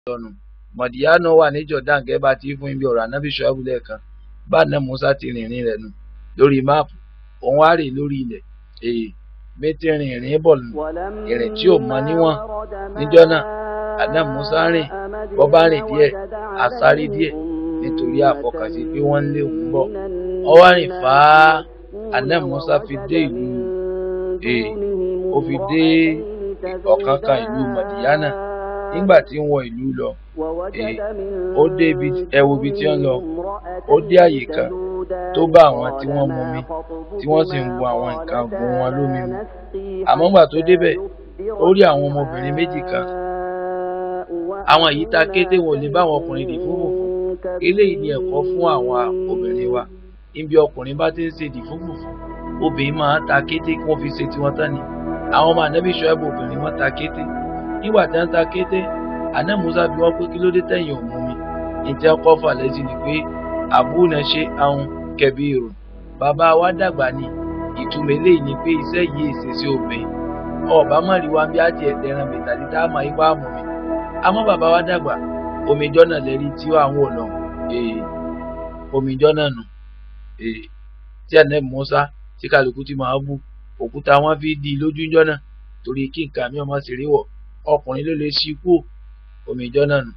lọ́nu Mọ̀díyánà wà ní Jordan gẹ́gẹ́ bá ti fún ibi ọ̀rọ̀ ànábì Ṣuaibu lẹ́ẹ̀kan bá ànábì Musa ti rìnrìn rẹ̀ nù lórí máàpù òun wá rìn lórí ilẹ̀ méjì rìnrìn bọ̀ nù ìrìn tí ò mọ níwọ̀n níjọ́ náà ànábì Musa rìn bọ́ bá rìn díẹ̀ àsáré díẹ̀ nítorí àfọkànsí pé wọ́n ń lé òun bọ̀ ó wá rìn fàá ànábì Musa fi dé ìlú ó fi dé ọ̀kánkán ìlú Mọ̀díyánà nígbà tí ń wọ ìlú lọ ó dé ibi tí wọ́n lọ ó dé àyè kan tó bá àwọn tí wọ́n mumi tí wọ́n sì ń bu àwọn nǹkan ọ̀gbìn wọn lómi mu àmọ́ nígbà tó débẹ̀ ó rí àwọn ọmọbìnrin méjì kan àwọn yìí ta kété wọn ò lè bá àwọn ọkùnrin dì fún fùfú eléyìí ni ẹ̀kọ́ fún àwọn obìnrin wa níbi ọkùnrin bá ti ń ṣe dì fún fùfú obìnrin máa ta kété kí wọ́n fi ṣe tiwọn tán ni àwọn ọmọ ànábì Ṣuaibu obìnrin wọn ta kété nígbà tí wọ́n ta kété ànábì Musa bí wọ́n pé kí ló dé tẹ̀yìn òun mi ìtẹ́ ọkọ̀ fàlẹ́sì ni pé àbúnà ṣe àwọn kẹbí irun bàbá wa dàgbà ní ìtumọ̀ eléyìí ni pé iṣẹ́ yìí èsè sí obìnrin ọba mọ̀rí wa bí a ti ẹ̀dẹ̀ ẹran mẹ́ta ní táàmù ipá mú mi àmọ́ bàbá wa dàgbà omijọ́ náà lẹ́rí tí àwọn ò lọ omijọ́ náà nù tí ànábì Musa tí kálukú ti máa bú òkúta wọn fi di lójú ńjọ́ náà torí kí nǹkan mi ọmọ sì rí wọ̀ ọkùnrin ló lè ṣí kú omijọ́ náà nù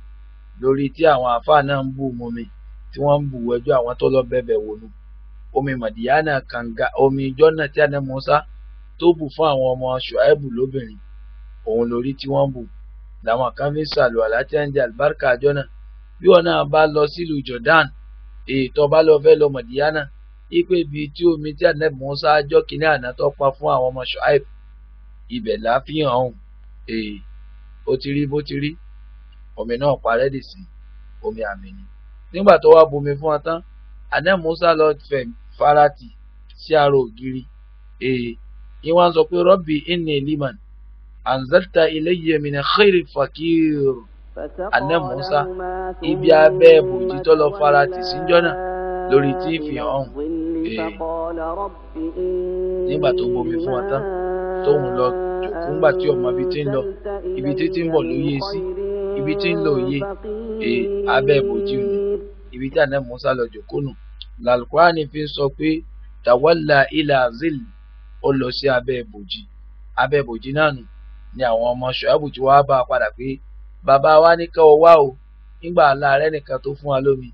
lórí tí àwọn àáfàá náà ń bú mumi tí wọ́n ń bù ẹjọ́ àwọn tó lọ bẹ̀bẹ̀ wò nù omi Mọ̀díyánà kànga omijọ́ náà tí ànábì Musa tó bù fún àwọn ọmọ Ṣuaibu lóbìnrin òun lórí tí wọ́n bù làwọn kan fi sàlù àláti ẹnjẹ àlùbáríkà àjọ náà bí wọn náà bá lọ sílùú Jordan tó bá lọ fẹ́ lọ Mọ̀díyánà ipe ibi tí omi tí ànábì Musa jọ́ kínní àná tó pa fún àwọn ọmọ Ṣuaibu ibẹ̀ láfihàn ọ̀hún ó ti rí bó ti rí omi náà parẹ́ dì sí omi àmì ni nígbà tó wá bomi fún wọn tán ànábì Musa lọ fẹ̀ farati sí ara ògiri yín wá ń sọ pé Rabbi inni liman anzalta ilayya min khairin fakir ànábì Musa ibi abẹ́ bòjì tó lọ farati síjọ́ náà lórí tí fi hàn ọ̀hún nígbà tó bomi fún wọn tán tóun lọ jòkó ńgbà tí ọmọ ibi tí ń lọ ibi tí ń bọ̀ ló yé sí ibi tí ń lọ òye abẹ́ bòjì ni ibi tí ànábì Musa lọ jòkó nù làlùkùránì fi sọ pé tawalla ila zil ó lọ sí abẹ́ bòjì náà nù ni àwọn ọmọ Ṣuaibu tí wọ́n bá a padà pé bàbá wa ní ká wá o nígbà aláàárẹ̀ nìkan tó fún wa lómi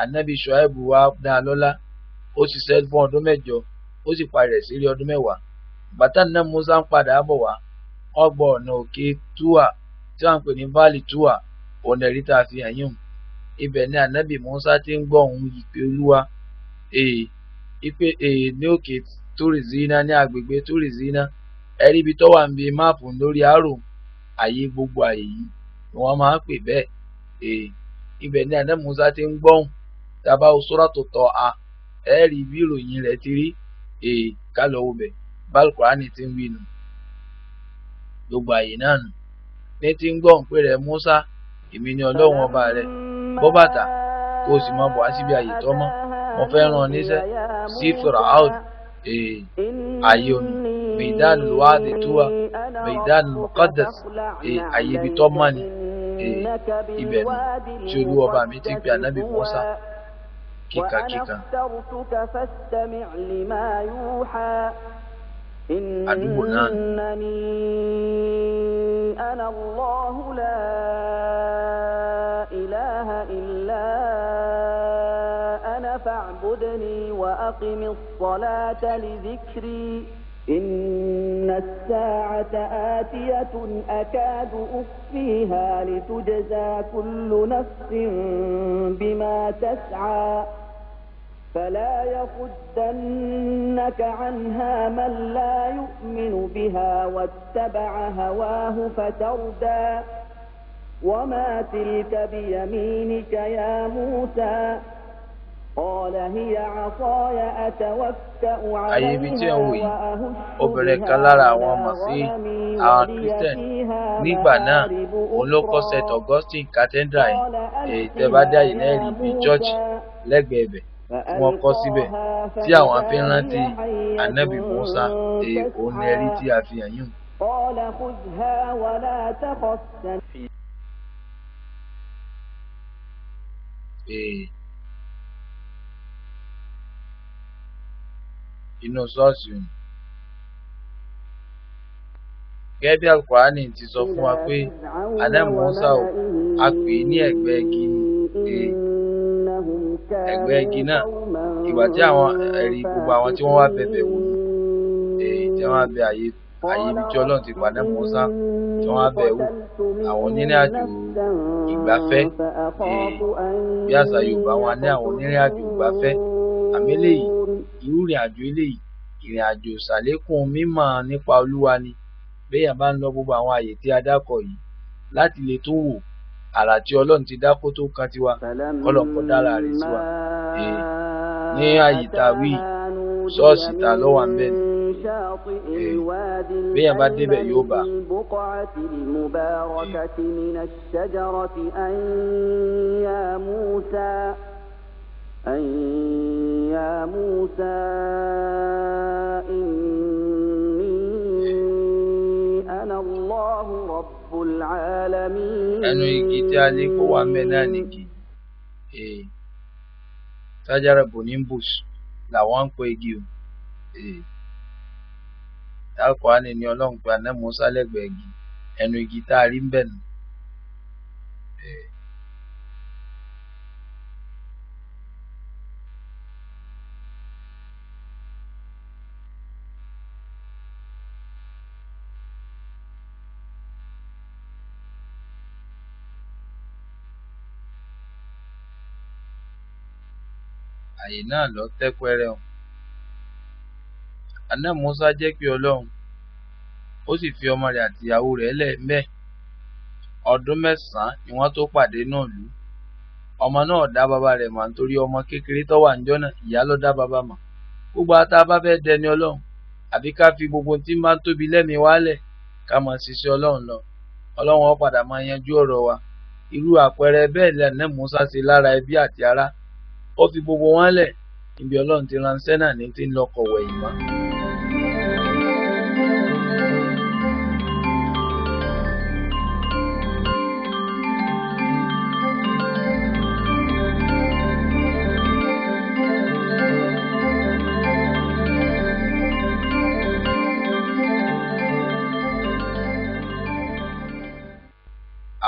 ànábì Ṣuaibu wa dá a lọ́lá ó ṣiṣẹ́ fún ọdún 8 ó sì parí rẹ̀ sí ọdún 10 bàtà náà Musa ń padà bọ̀ wá ọgbọ̀n ọ̀nà òkè Túwà tí wọ́n ń pè ní Valley Túwà ọ̀nà ẹ̀rí tá a fi hàn yín ibẹ̀ ni ànábì Musa ti ń gbọ́ ohùn ìpè Olúwa ipe ní òkè Túrì Zínà ní agbègbè Túrì Zínà ẹ̀rí ibi tó wà ń bi máàpù lórí àrò àyè gbogbo àyè yìí ni wọ́n máa ń pè bẹ́ẹ̀ ibẹ̀ ni ànábì Musa ti ń gbọ́hùn tábà Suratu Taha ẹ̀rí bí ìròyìn rẹ̀ ti rí kálọ̀ ọbẹ̀ bálùkùránì ti ń wí nù gbogbo àyè náà nù ní ti ń gbọ́hùn pé rẹ̀ Musa èmi ni Ọlọ́run ọba rẹ̀ bọ́ bàtà kó o sì máa bọ̀ wá síbi àyè tó mọ́ mo fẹ́ rán ọ níṣẹ́ sí Firaun àyè omi Maidanul Wadi Tuwa Maidanul Muqaddas àyè ibi tó mọ́ ni ibẹ̀ nù tí Olúwa ọba mi ti pe ànábì Musa kíkankíkan àdúgbò náà أنا الله لا إله إلا أنا فاعبدني وأقم الصلاة لذكري إن الساعة آتية أكاد أخفيها لتجزى كل نفس بما تسعى فلا يصدنك عنها من لا يؤمن بها واتبع هواه فتردى وما تلك بيمينك يا موسى قال هي عصاي أتوكأ عليها obìnrin kan lára àwọn ọmọ sí àwọn Christian nígbà náà òun ló kọ́ St. Augustine Cathedral yìí tẹ́bádá yìí náà rí bíi church lẹ́gbẹ̀ẹ́ ibẹ̀ wọ́n kọ́ síbẹ̀ tí àwọn fi ń rántí ànábì Musa òun ní ẹ̀rí tí a fi hàn yín. قال خذها ولا تخف. inú ṣọ́ọ̀ṣì ni. Gẹ́gẹ́ bí Al-Qur'ani ti sọ fún wa pé Ànábì Mùsá o, a pè é ní ẹ̀gbẹ́ igi ẹ̀gbẹ́ igi náà ìgbà tí àwọn ẹ̀rí gbogbo àwọn tí wọ́n wá bẹ̀bẹ̀ wò tí wọ́n wá bẹ àyè ibi tí Ọlọ́run ti pa Ànábì Mùsá tí wọ́n wá bẹ̀ wò àwọn onírìn àjò ìgbafẹ́ bí àṣà Yorùbá wọn ní àwọn onírìn àjò ìgbafẹ́ àmì eléyìí irú ìrìn àjò eléyìí ìrìn àjò ṣàlékún mímọ̀ nípa Olúwa ni béèyàn bá ń lọ gbogbo àwọn àyè tí a dákọ̀ yìí láti lè tún wò àrà tí Ọlọ́run ti dá kó tó kan tiwa kọ́lọ́n kó dára rẹ̀ sí wa ní àyè tá a wí ṣọ́ọ̀ṣì tá a lọ́wọ́ à ń bẹ̀ ni béèyàn bá débẹ̀ yóò bá. يا موسى إني أنا الله رب العالمين. ẹnu igi tí a lè kó wá mẹ́ náà nìkì sájára bonimbus làwọn ń pè igi o. Al-Qur'ani ni Ọlọ́run pé Ànábì Mùsá lẹ́gbẹ̀ẹ́ igi ẹnu igi tá a rí ń bẹ̀ nù. Àyè náà lọ tẹ́ pẹ́rẹ́ o. Ànábì Mùsá jẹ́ pé Ọlọ́run ó sì fi ọmọ rẹ̀ àti ìyàwó rẹ̀ lẹ̀ ńbẹ̀. Ọdún 9 ni wọ́n tó pàdé náà lù. Ọmọ náà dá bàbá rẹ̀ mọ̀ nítorí ọmọ kékeré tó wà níjọ́ náà ìyá ló dá bàbá mọ̀. Gbogbo ata bá fẹ́ dẹni Ọlọ́run àbí ká fi gbogbo tí máa ń tóbi lẹ́mìí wálẹ̀ ká máa ṣiṣẹ́ Ọlọ́run lọ. Ọlọ́run ó padà máa yanjú ọ̀rọ̀ wa. Irú àpẹẹrẹ bẹ́ẹ̀ lẹ́ Ànábì Mùsá ṣe lára ẹbí àti ará. Ó fi gbogbo wọn lẹ̀ níbi Ọlọ́run ti ránṣẹ́ náà ní tí ń lọ kọ̀wé ìmọ̀.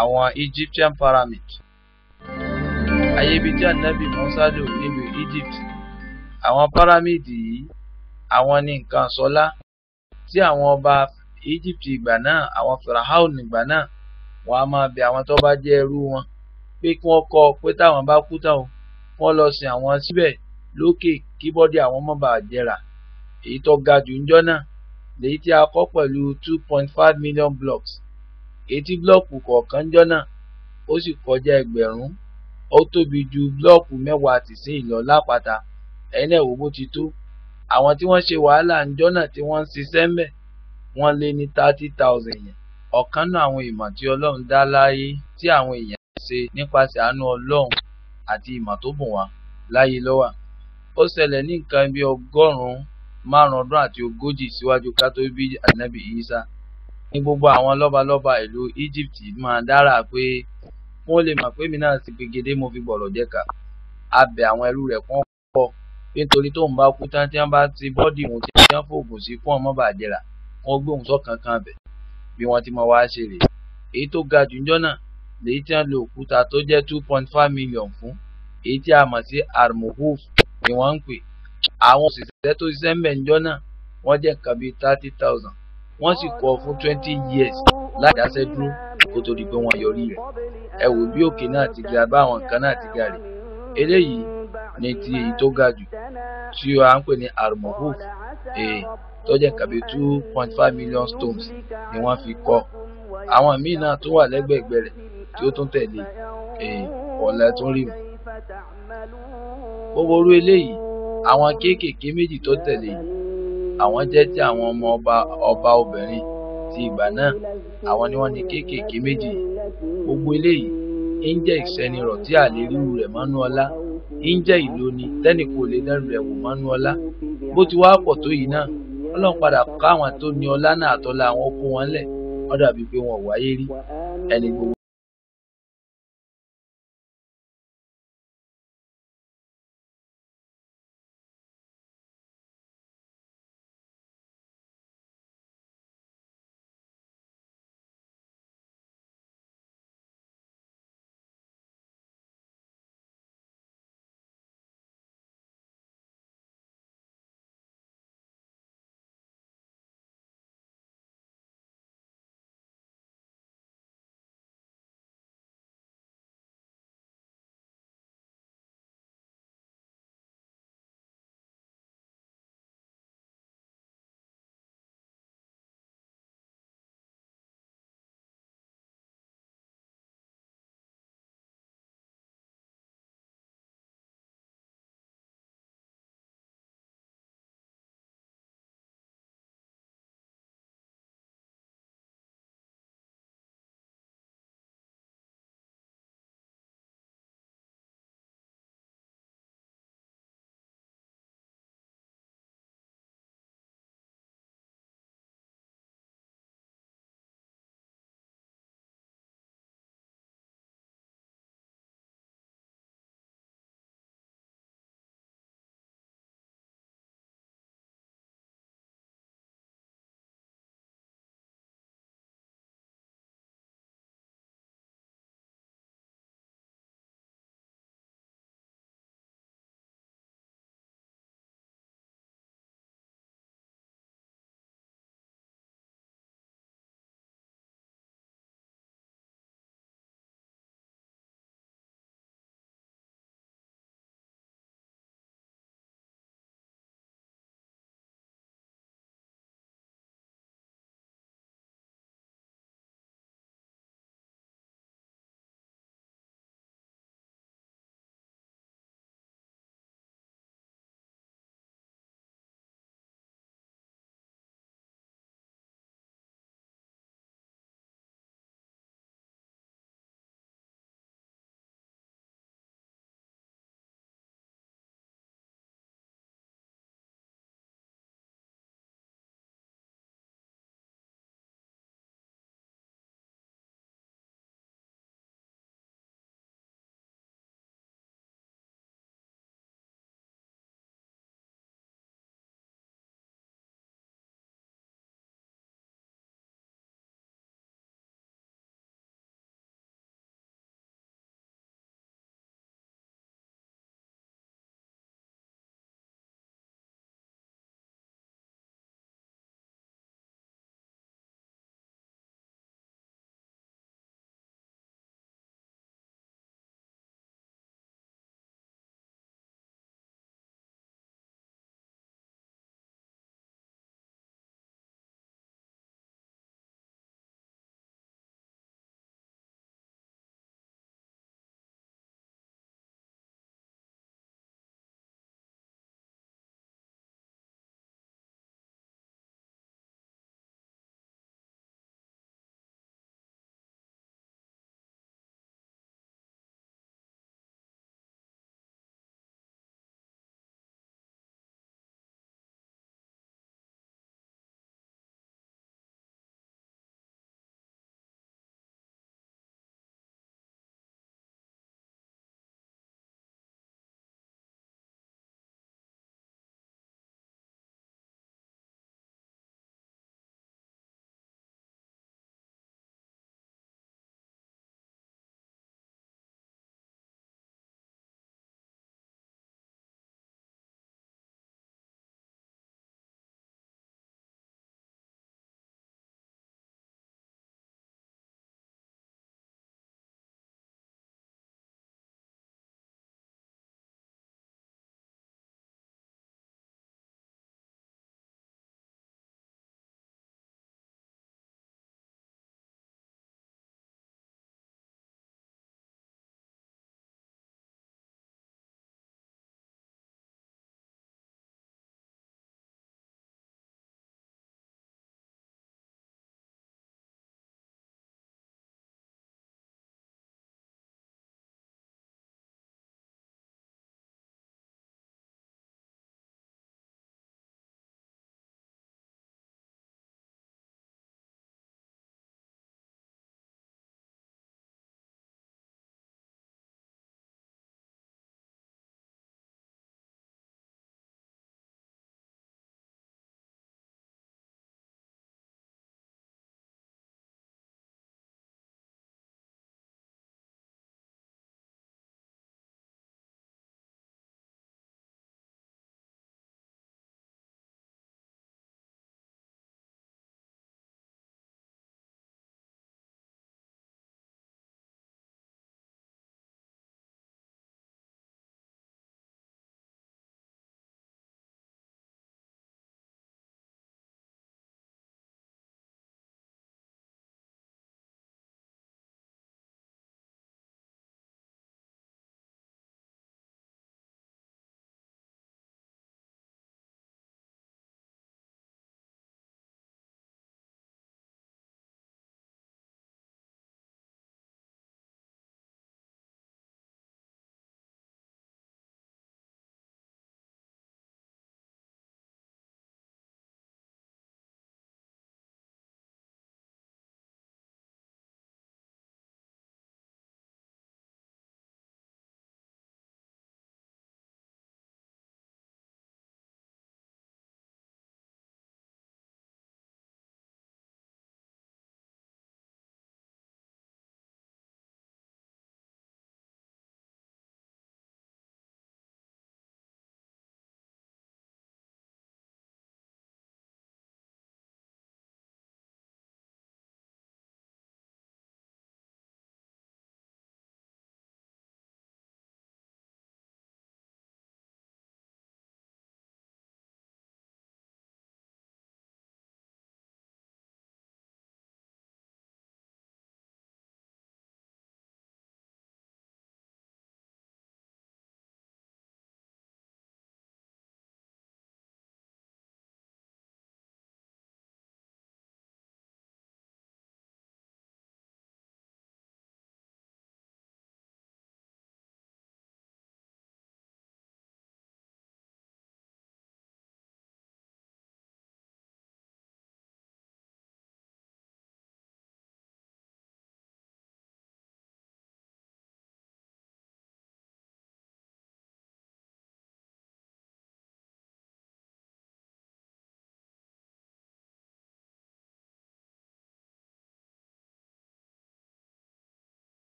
Àwọn Egyptian pyramid ayé ibi tí Ànábì Mùsá lò nílùú Egypt. Àwọn pírámìdì yìí àwọn ní nǹkan àsọlá tí àwọn ọba Egypt ìgbà náà àwọn Fáráò ìgbà náà wọ́n á máa bẹ àwọn tó bá jẹ́ ẹrú wọn pé kí wọ́n kọ́ pé táwọn bá kú tán wọ́n lọ sin àwọn síbẹ̀ lókè kí bọ́dì àwọn má bàa jẹrà. Èyí tó ga jù níjọ́ náà lèyí tí a kọ́ pẹ̀lú 2.5 million blocks. Èyí tí blọ́ọ̀kù kọ̀ọ̀kan níjọ́ náà ó sì kọjá 1000. Ó tóbi ju blọ́ọ̀kù 10 ti sí ìlọ lápáta. Ẹ̀yin náà wò bó ti tó. Àwọn tí wọ́n ṣe wàhálà níjọ́ náà tí wọ́n ń ṣiṣẹ́ ń bẹ̀ wọ́n lé ní 30,000 yẹn. Ọ̀kan náà àwọn ìmọ̀ tí Ọlọ́run dá láyé tí àwọn èèyàn ṣe nípasẹ̀ àánú Ọlọ́run àti ìmọ̀ tó bùn wá láyé ló wà. Ó ṣẹlẹ̀ ní nǹkan bí 140 síwájú ká tó bí Ànábì Ìsá. Ní gbogbo àwọn lọ́balọ́ba ìlú Egypt máa dára pé wọ́n lè mọ̀ pé mi náà ti pegedé mo fi gbọ̀rọ̀ jẹ́ka. A bẹ̀ àwọn ẹrú rẹ̀ kún pọ̀ pé nítorí tóun bá kú tán tí wọ́n bá ti bọ́dì òun tí wọ́n fòògùn sí fún ọmọ bàjẹ́ra wọ́n gbé òun sọ́kàn kan bẹ̀ bí wọ́n ti mọ wá ṣe rèé. Èyí tó ga jù níjọ́ náà lèyí tí wọ́n lo òkúta tó jẹ́ 2.5 million fún. Èyí tí a mọ̀ sí Al-Mahfouz ni wọ́n ń pè. Àwọn òṣìṣẹ́ tó ṣiṣẹ́ ń bẹ̀ níjọ́ náà wọ́n jẹ́ nǹkan bíi 30,000. Wọ́n sì kọ́ fún 20 years láì dáṣẹ́ dúró kó tó di pé wọ́n yọrí rẹ̀. Ẹ wò bí òkè náà ti ga báwọn nǹkan náà ti ga rè. Eléyìí ni ti èyí tó ga jù tí a ń pè ní Al-Mahfouz tó jẹ́ nǹkan bíi 2.5 million stones ni wọ́n fi kọ́. Àwọn míì náà tó wà lẹ́gbẹ̀ẹ́gbẹ̀ rẹ̀ tí ó tún tẹ̀lé ọ̀lẹ́ tún rí wọn. Gbogbo orú eléyìí àwọn kéékèèké méjì tó tẹ̀lé àwọn jẹ́ ti àwọn ọmọ ọba obìnrin ti ìgbà náà. Àwọn ni wọ́n ní kéékèèké méjì. Gbogbo eléyìí ń jẹ́ ìṣẹ́nirọ̀ tí a lè ríru rẹ̀ mọ́nú ọlá. Ń jẹ́ ìlóni tẹ́nìkò lè dẹ́rù rẹ̀ wò mọ́nú ọlá. Bó ti wá pọ̀ tó yìí náà Ọlọ́run padà ká àwọn tó ní ọlá náà àtọ́lá àwọn kó wọn lẹ̀. Ó dàbí pé wọn ò wáyé rí. Ẹni gbogbo